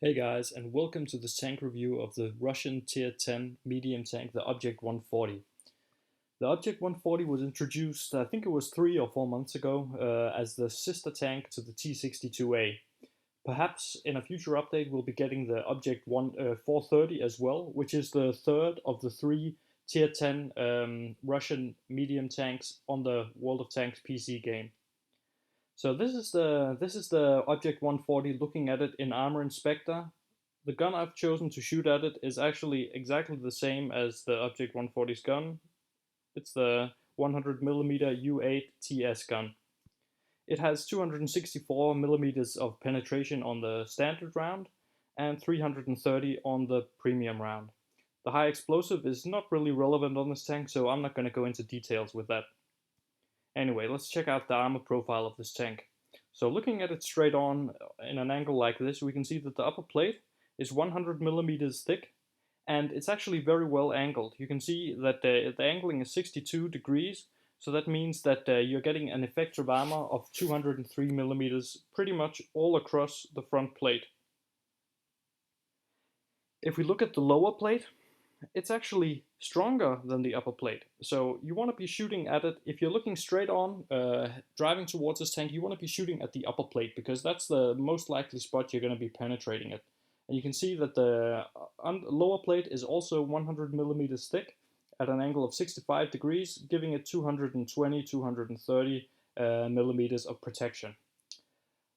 Hey guys, and welcome to this tank review of the Russian Tier 10 medium tank, the Object 140. The Object 140 was introduced, I think it was 3 or 4 months ago, as the sister tank to the T-62A. Perhaps in a future update we'll be getting the Object 430 as well, which is the third of the three Tier 10 Russian medium tanks on the World of Tanks PC game. So this is the Object 140 looking at it in Armor Inspector. The gun I've chosen to shoot at it is actually exactly the same as the Object 140's gun. It's the 100mm U8 TS gun. It has 264mm of penetration on the standard round and 330 on the premium round. The high explosive is not really relevant on this tank, so I'm not going to go into details with that. Anyway, let's check out the armor profile of this tank. So looking at it straight on in an angle like this, we can see that the upper plate is 100mm thick, and it's actually very well angled. You can see that the angling is 62 degrees, so that means that you're getting an effective armor of 203mm pretty much all across the front plate. If we look at the lower plate, it's actually stronger than the upper plate. So you want to be shooting at it, if you're looking straight on, driving towards this tank, you want to be shooting at the upper plate because that's the most likely spot you're going to be penetrating it. And you can see that the lower plate is also 100mm thick at an angle of 65 degrees, giving it 220, 230 millimeters of protection.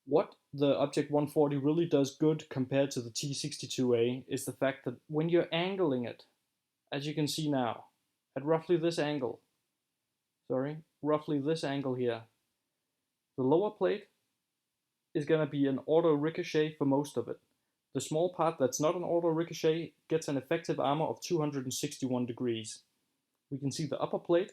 What the Object 140 really does good compared to the T-62A is the fact that when you're angling it, as you can see now, at roughly this angle, roughly this angle here, the lower plate is going to be an auto ricochet for most of it. The small part that's not an auto ricochet gets an effective armor of 261 degrees. We can see the upper plate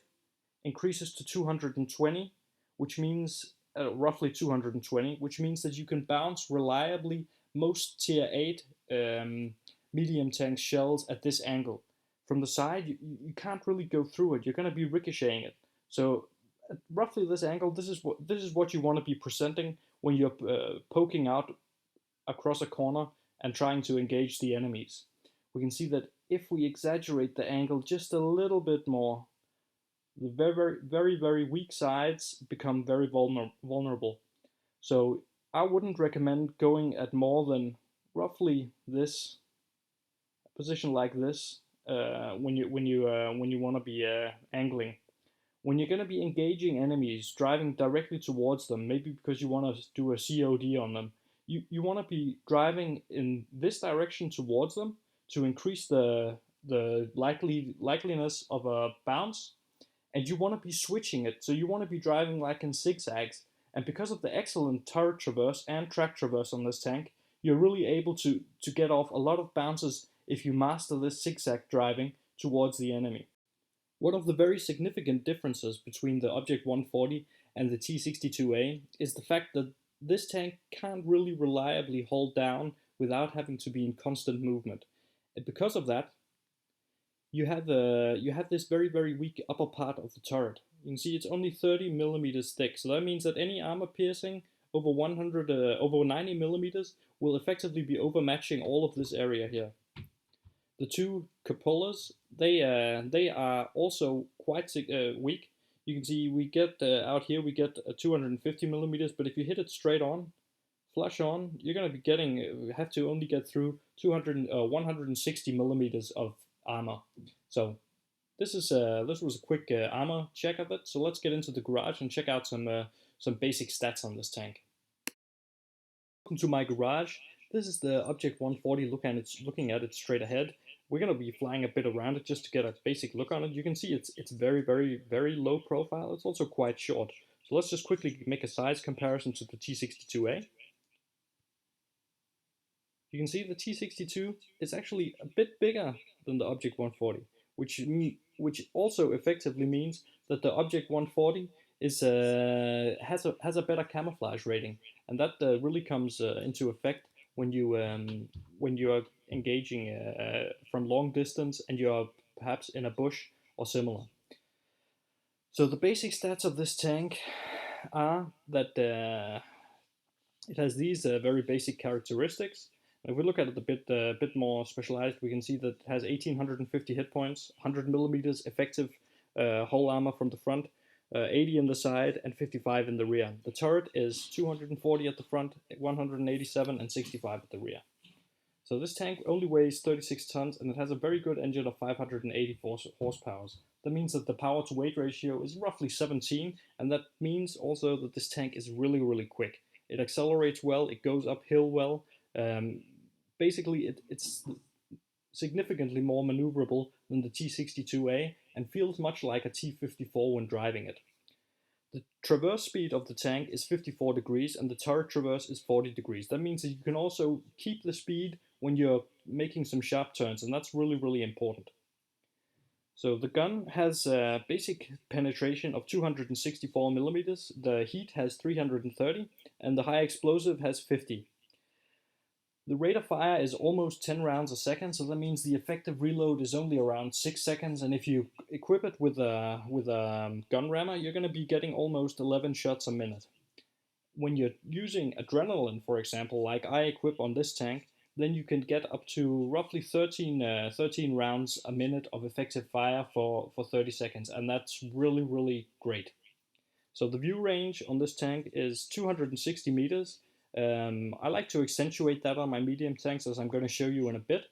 increases to 220, which means roughly 220, which means that you can bounce reliably most tier 8 medium tank shells at this angle. From the side, you can't really go through it. You're going to be ricocheting it. So at roughly this angle, this is what you want to be presenting when you're poking out across a corner and trying to engage the enemies. We can see that if we exaggerate the angle just a little bit more, the very weak sides become very vulnerable. So I wouldn't recommend going at more than roughly this position like this when you want to be angling. When you're going to be engaging enemies, driving directly towards them, maybe because you want to do a COD on them, you want to be driving in this direction towards them to increase the likeliness of a bounce, and you want to be switching it, so you want to be driving like in zigzags. And because of the excellent turret traverse and track traverse on this tank, you're really able to get off a lot of bounces if you master this zigzag driving towards the enemy. One of the very significant differences between the Object 140 and the T-62A is the fact that this tank can't really reliably hold down without having to be in constant movement. And because of that, you have this very weak upper part of the turret. You can see it's only 30 millimeters thick, so that means that any armor piercing over 90 millimeters will effectively be overmatching all of this area here. The two cupolas, they are also quite weak. You can see we get out here we get 250 millimeters, but if you hit it straight on, flush on, you're going to be getting have to only get through 160 millimeters of armor. So this was a quick armor check of it. So let's get into the garage and check out some basic stats on this tank. Welcome to my garage. This is the Object 140 looking at it straight ahead. We're going to be flying a bit around it just to get a basic look on it. You can see it's very low profile. It's also quite short. So let's just quickly make a size comparison to the T-62A. You can see the T-62 is actually a bit bigger than the Object 140, which also effectively means that the Object 140 is has a better camouflage rating, and that really comes into effect when you are engaging from long distance and you are perhaps in a bush or similar. So the basic stats of this tank are that it has these very basic characteristics. If we look at it a bit more specialized, we can see that it has 1850 hit points, 100 millimeters effective hull armor from the front, 80 in the side, and 55 in the rear. The turret is 240 at the front, 187 and 65 at the rear. So this tank only weighs 36 tons and it has a very good engine of 580 horsepower. That means that the power to weight ratio is roughly 17, and that means also that this tank is really, really quick. It accelerates well, it goes uphill well. Basically, it's significantly more maneuverable than the T62A and feels much like a T54 when driving it. The traverse speed of the tank is 54 degrees and the turret traverse is 40 degrees. That means that you can also keep the speed when you're making some sharp turns, and that's really, really important. So the gun has a basic penetration of 264 millimeters, the heat has 330, and the high explosive has 50. The rate of fire is almost 10 rounds a second, so that means the effective reload is only around 6 seconds, and if you equip it with a gun rammer, you're going to be getting almost 11 shots a minute. When you're using adrenaline, for example, like I equip on this tank, then you can get up to roughly 13 rounds a minute of effective fire for 30 seconds, and that's really, really great. So the view range on this tank is 260 meters. I like to accentuate that on my medium tanks, as I'm going to show you in a bit.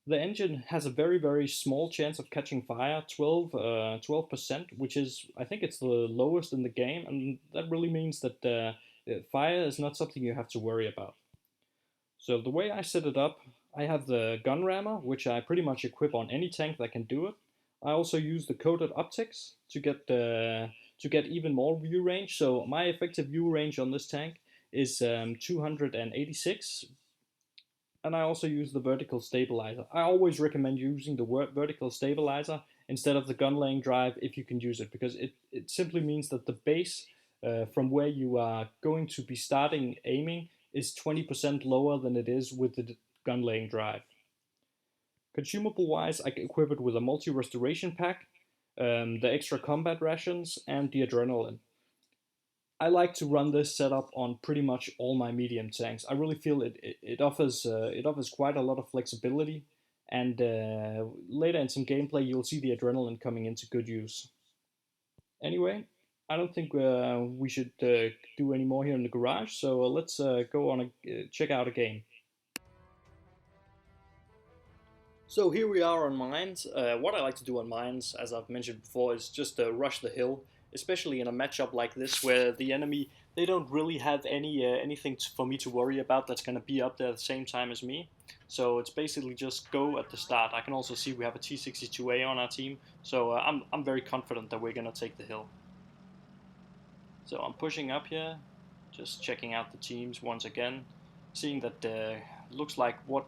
The engine has a very, very small chance of catching fire, 12%, which is, I think it's the lowest in the game, and that really means that fire is not something you have to worry about. So the way I set it up, I have the gun rammer, which I pretty much equip on any tank that can do it. I also use the coated optics to get even more view range. So my effective view range on this tank is 286, and I also use the vertical stabilizer. I always recommend using the vertical stabilizer instead of the gun laying drive if you can use it, because it simply means that the base from where you are going to be starting aiming is 20% lower than it is with the gun laying drive. Consumable wise, I equip it with a multi-restoration pack, the extra combat rations, and the adrenaline. I like to run this setup on pretty much all my medium tanks. I really feel it offers quite a lot of flexibility, and later in some gameplay you'll see the adrenaline coming into good use. Anyway, I don't think we should do any more here in the garage, so let's go on check out a game. So here we are on mines. What I like to do on mines, as I've mentioned before, is just rush the hill, especially in a matchup like this where the enemy, they don't really have anything for me to worry about that's going to be up there at the same time as me. So it's basically just go at the start. I can also see we have a T62A on our team, so I'm very confident that we're going to take the hill. So I'm pushing up here, just checking out the teams once again, seeing that looks like what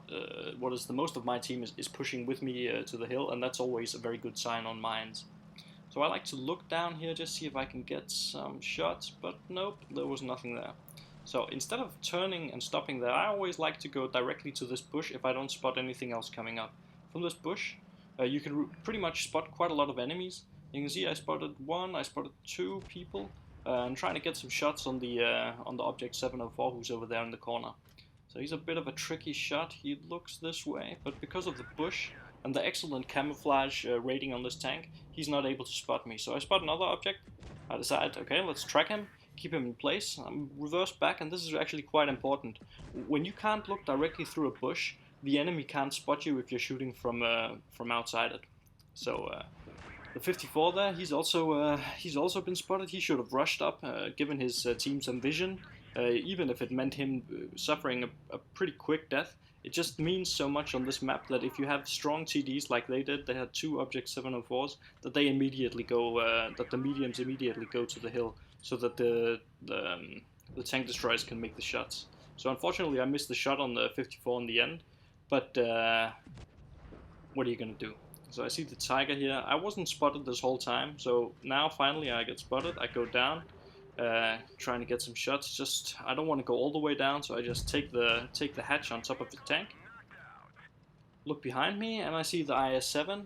is the most of my team is pushing with me to the hill, and that's always a very good sign on mines. So I like to look down here, just see if I can get some shots, but nope, there was nothing there. So instead of turning and stopping there, I always like to go directly to this bush if I don't spot anything else coming up. From this bush, you can pretty much spot quite a lot of enemies. You can see I spotted one, I spotted two people, and trying to get some shots on the object 704 who's over there in the corner. So he's a bit of a tricky shot. He looks this way, but because of the bush and the excellent camouflage rating on this tank, he's not able to spot me. So I spot another object. I decide, okay, let's track him, keep him in place. I'm reversed back, and this is actually quite important. When you can't look directly through a bush, the enemy can't spot you if you're shooting from outside it. So the 54 there, he's also been spotted. He should have rushed up, given his team some vision. Even if it meant him suffering a pretty quick death, it just means so much on this map that if you have strong TDs like they did, they had two object 704s, that they immediately go, that the mediums immediately go to the hill, so that the tank destroyers can make the shots. So unfortunately I missed the shot on the 54 in the end, but what are you gonna do? So I see the tiger here. I wasn't spotted this whole time, so now finally I get spotted. I go down, trying to get some shots. Just I don't want to go all the way down, so I just take the hatch on top of the tank. Look behind me, and I see the IS-7.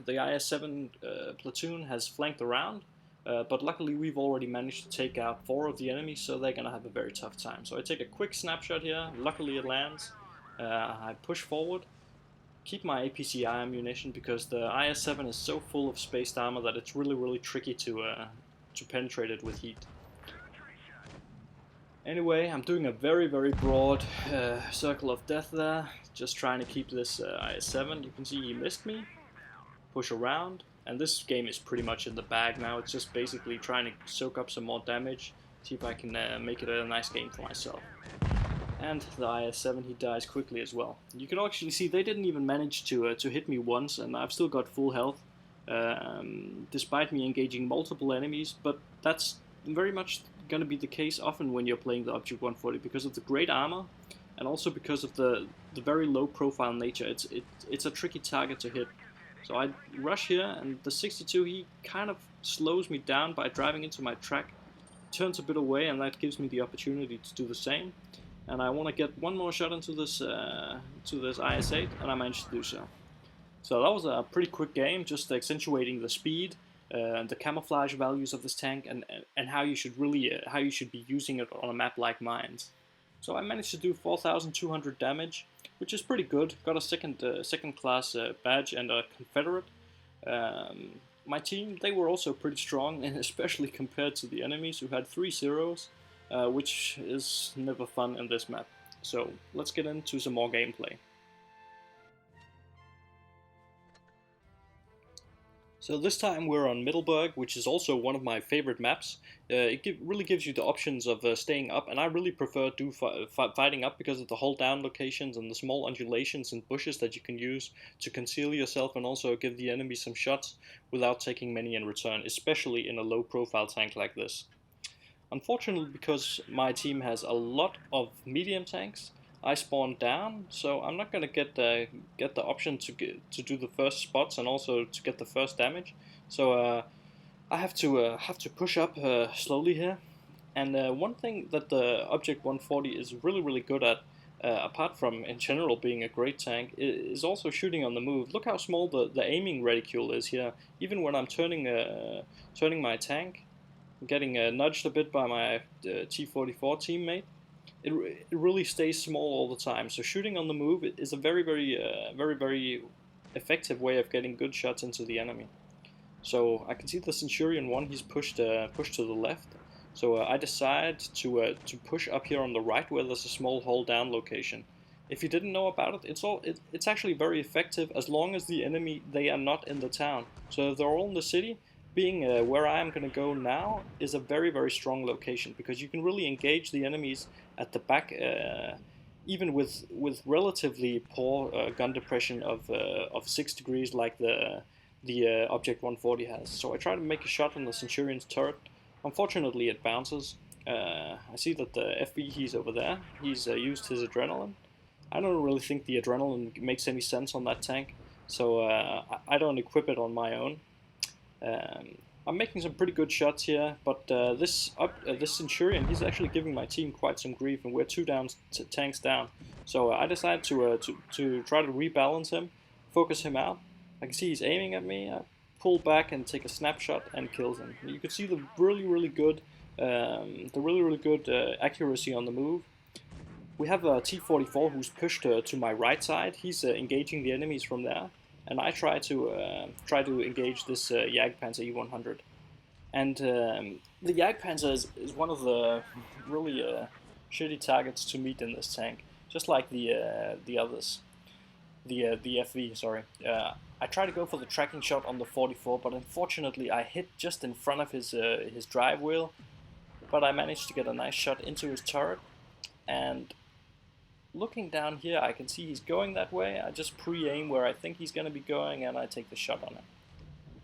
The IS-7 platoon has flanked around. But luckily we've already managed to take out 4 of the enemies, so they're gonna have a very tough time. So I take a quick snapshot here, luckily it lands, I push forward, keep my APCI ammunition because the IS-7 is so full of spaced armor that it's really tricky to penetrate it with heat. Anyway, I'm doing a very broad circle of death there, just trying to keep this IS-7. You can see he missed me, push around, and this game is pretty much in the bag now. It's just basically trying to soak up some more damage, see if I can make it a nice game for myself. And the IS-7, he dies quickly as well. You can actually see they didn't even manage to hit me once, and I've still got full health, despite me engaging multiple enemies, but that's very much going to be the case often when you're playing the Object 140 because of the great armor, and also because of the very low profile nature. It's a tricky target to hit. So I rush here, and the 62, he kind of slows me down by driving into my track, turns a bit away, and that gives me the opportunity to do the same. And I want to get one more shot into this IS-8, and I managed to do so. So that was a pretty quick game, just accentuating the speed and the camouflage values of this tank, and how you should be using it on a map like Mines. So I managed to do 4,200 damage, which is pretty good. Got a second class badge and a Confederate. My team, they were also pretty strong, and especially compared to the enemies who had 3 zeros, which is never fun in this map. So let's get into some more gameplay. So this time we're on Middleburg, which is also one of my favorite maps. It really gives you the options of staying up, and I really prefer fighting up because of the hold down locations and the small undulations and bushes that you can use to conceal yourself and also give the enemy some shots without taking many in return, especially in a low profile tank like this. Unfortunately, because my team has a lot of medium tanks, I spawned down, so I'm not gonna get the option to do the first spots and also to get the first damage. So I have to push up slowly here. And one thing that the Object 140 is really good at, apart from in general being a great tank, is also shooting on the move. Look how small the aiming reticule is here. Even when I'm turning my tank, getting nudged a bit by my T-44 teammate, it really stays small all the time. So shooting on the move is a very effective way of getting good shots into the enemy. So I can see the Centurion 1, he's pushed to the left. So I decide to push up here on the right where there's a small hold down location. If you didn't know about it, it's actually very effective as long as the enemy, they are not in the town. So if they're all in the city, being where I am going to go now is a very strong location, because you can really engage the enemies at the back, even with relatively poor gun depression of 6 degrees like the Object 140 has. So I try to make a shot on the Centurion's turret. Unfortunately, it bounces. I see that the FB, he's over there. He's used his adrenaline. I don't really think the adrenaline makes any sense on that tank, so I don't equip it on my own. I'm making some pretty good shots here, but this Centurion, he's actually giving my team quite some grief, and we're 2 tanks down. So I decided to try to rebalance him, focus him out. I can see he's aiming at me. I pull back and take a snapshot and kills him. You can see the really good accuracy on the move. We have a T-44 who's pushed to my right side. He's engaging the enemies from there. And I try to engage this Jagdpanzer E100, and the Jagdpanzer is one of the really shitty targets to meet in this tank, just like the others, the FV. Sorry, I try to go for the tracking shot on the 44, but unfortunately I hit just in front of his drive wheel, but I managed to get a nice shot into his turret, and looking down here, I can see he's going that way. I just pre-aim where I think he's going to be going, and I take the shot on him.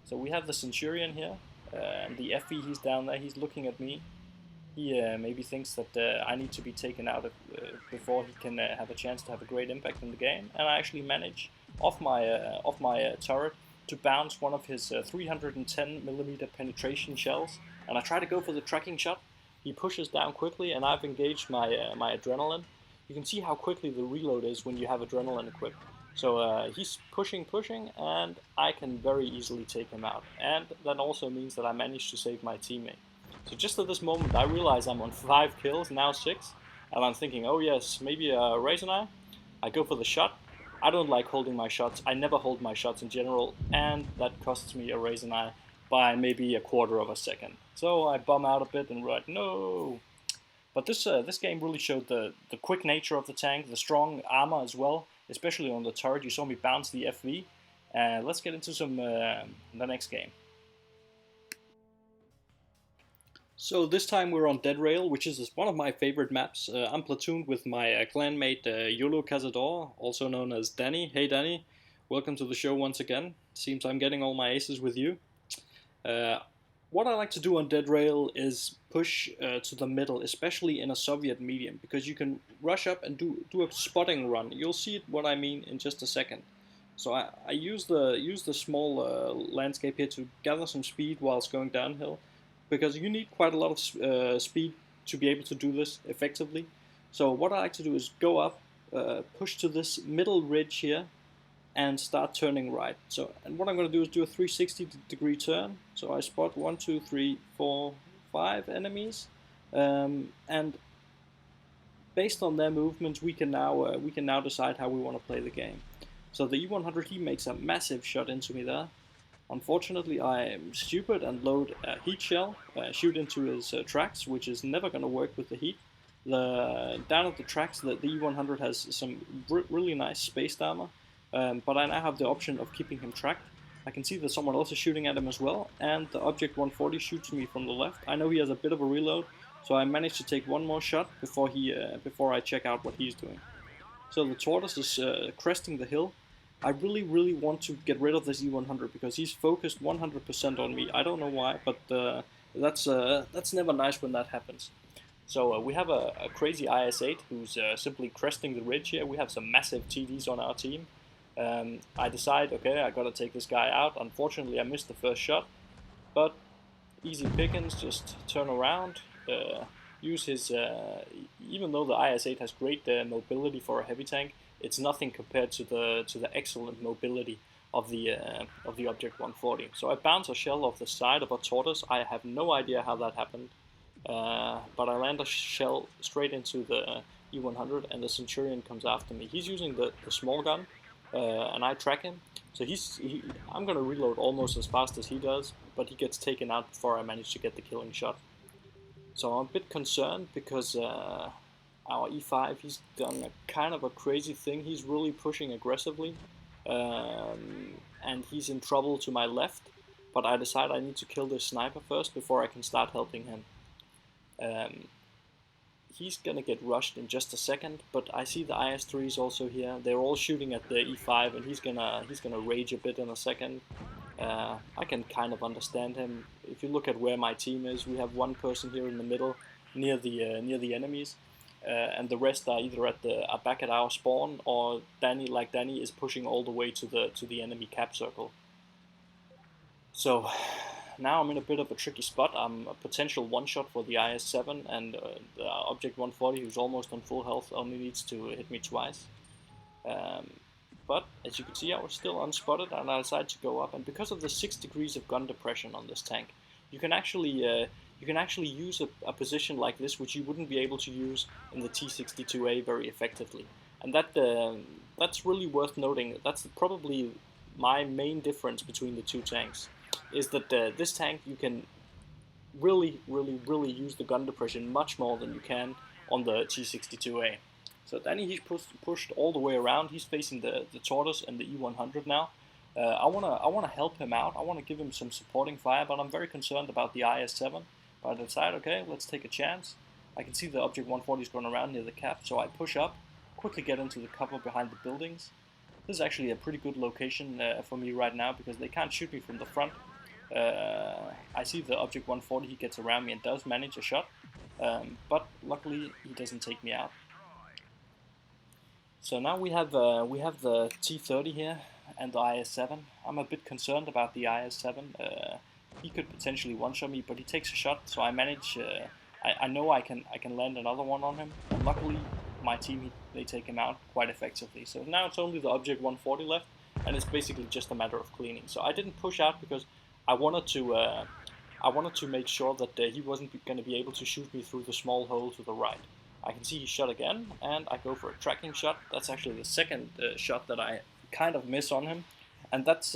So we have the Centurion here, and the FV, he's down there. He's looking at me. He maybe thinks that I need to be taken out before he can have a chance to have a great impact in the game. And I actually manage off my turret to bounce one of his 310mm penetration shells, and I try to go for the tracking shot. He pushes down quickly, and I've engaged my adrenaline. You can see how quickly the reload is when you have adrenaline equipped. So he's pushing, and I can very easily take him out. And that also means that I managed to save my teammate. So just at this moment, I realize I'm on 5 kills, now 6, and I'm thinking, oh yes, maybe a Razor Eye. I go for the shot. I don't like holding my shots. I never hold my shots in general, and that costs me a Razor Eye by maybe a quarter of a second. So I bum out a bit and write, no. But this game really showed the quick nature of the tank, the strong armor as well, especially on the turret. You saw me bounce the FV. Let's get into the next game. So this time we're on Dead Rail, which is one of my favorite maps. I'm platooned with my clanmate Yolo Cazador, also known as Danny. Hey Danny, welcome to the show once again. Seems I'm getting all my aces with you. What I like to do on Dead Rail is push to the middle, especially in a Soviet medium, because you can rush up and do a spotting run. You'll see what I mean in just a second. So I use the small landscape here to gather some speed whilst going downhill, because you need quite a lot of speed to be able to do this effectively. So what I like to do is go up, push to this middle ridge here, and start turning right. So, and what I'm going to do is do a 360-degree turn. So I spot 1, 2, 3, 4, 5 enemies, and based on their movements, we can now decide how we want to play the game. So the E100, he makes a massive shot into me there. Unfortunately, I am stupid and load a heat shell, shoot into his tracks, which is never going to work with the heat. Down at the tracks, the E100 has some really nice spaced armor. But I now have the option of keeping him tracked. I can see that someone else is shooting at him as well, and the Object 140 shoots me from the left. I know he has a bit of a reload, so I managed to take one more shot before I check out what he's doing. So the Tortoise is cresting the hill. I really want to get rid of this E100 because he's focused 100% on me. I don't know why, but that's never nice when that happens. So we have a crazy IS-8 who's simply cresting the ridge here. We have some massive TDs on our team. I decide, okay, I gotta take this guy out. Unfortunately, I missed the first shot, but easy pickings, just turn around, use his, even though the IS-8 has great mobility for a heavy tank, it's nothing compared to the excellent mobility of the Object 140. So I bounce a shell off the side of a Tortoise. I have no idea how that happened, but I land a shell straight into the E100, and the Centurion comes after me. He's using the small gun, and I track him. So I'm gonna reload almost as fast as he does, but he gets taken out before I manage to get the killing shot. So I'm a bit concerned because our E5, he's done a kind of a crazy thing. He's really pushing aggressively, and he's in trouble to my left. But I decide I need to kill this sniper first before I can start helping him. He's gonna get rushed in just a second, but I see the IS-3s also here. They're all shooting at the E5, and he's gonna rage a bit in a second. I can kind of understand him. If you look at where my team is, we have one person here in the middle, near the enemies, and the rest are either are back at our spawn, or Danny is pushing all the way to the enemy cap circle. So now I'm in a bit of a tricky spot. I'm a potential one-shot for the IS-7, and the Object 140, who's almost on full health, only needs to hit me twice. But as you can see, I was still unspotted, and I decided to go up. And because of the 6 degrees of gun depression on this tank, you can actually use a position like this, which you wouldn't be able to use in the T-62A very effectively. And that's really worth noting. That's probably my main difference between the two tanks, is that this tank, you can really use the gun depression much more than you can on the T-62A. So Danny, he's pushed all the way around. He's facing the Tortoise and the E100 now. I wanna help him out. I wanna give him some supporting fire, but I'm very concerned about the IS-7. But I decide, okay, let's take a chance. I can see the Object 140 is going around near the cap, so I push up, quickly get into the cover behind the buildings. This is actually a pretty good location for me right now, because they can't shoot me from the front. I see the Object 140, he gets around me and does manage a shot, but luckily he doesn't take me out. So now we have the T-30 here and the IS-7. I'm a bit concerned about the IS-7. He could potentially one-shot me, but he takes a shot, so I manage. I know I can land another one on him. And luckily, my team, they take him out quite effectively. So now it's only the Object 140 left, and it's basically just a matter of cleaning. So I didn't push out because I wanted to make sure that he wasn't going to be able to shoot me through the small hole to the right. I can see he shot again, and I go for a tracking shot. That's actually the second shot that I kind of miss on him, and that's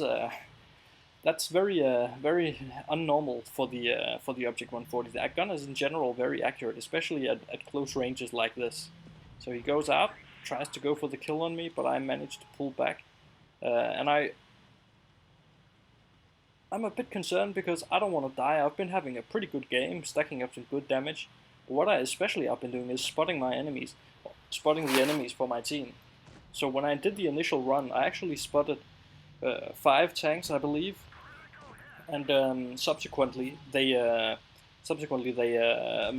very very unnormal for the Object 140. That gun is in general very accurate, especially at close ranges like this. So he goes out, tries to go for the kill on me, but I managed to pull back, and I'm a bit concerned because I don't want to die. I've been having a pretty good game, stacking up some good damage. But what I especially have been doing is spotting the enemies for my team. So when I did the initial run, I actually spotted 5 tanks, I believe, and subsequently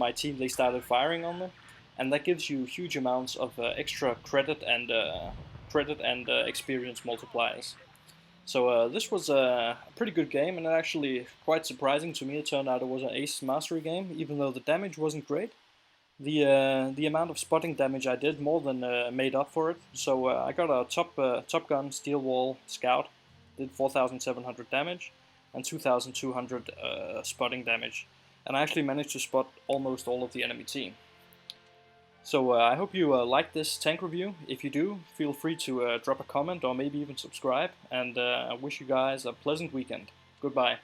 my team, they started firing on them, and that gives you huge amounts of extra credit and experience multipliers. So this was a pretty good game, and actually quite surprising to me. It turned out it was an ace mastery game, even though the damage wasn't great. The amount of spotting damage I did more than made up for it. So I got a top gun steel wall scout, did 4,700 damage and 2,200 spotting damage, and I actually managed to spot almost all of the enemy team. So I hope you like this tank review. If you do, feel free to drop a comment or maybe even subscribe, and I wish you guys a pleasant weekend. Goodbye.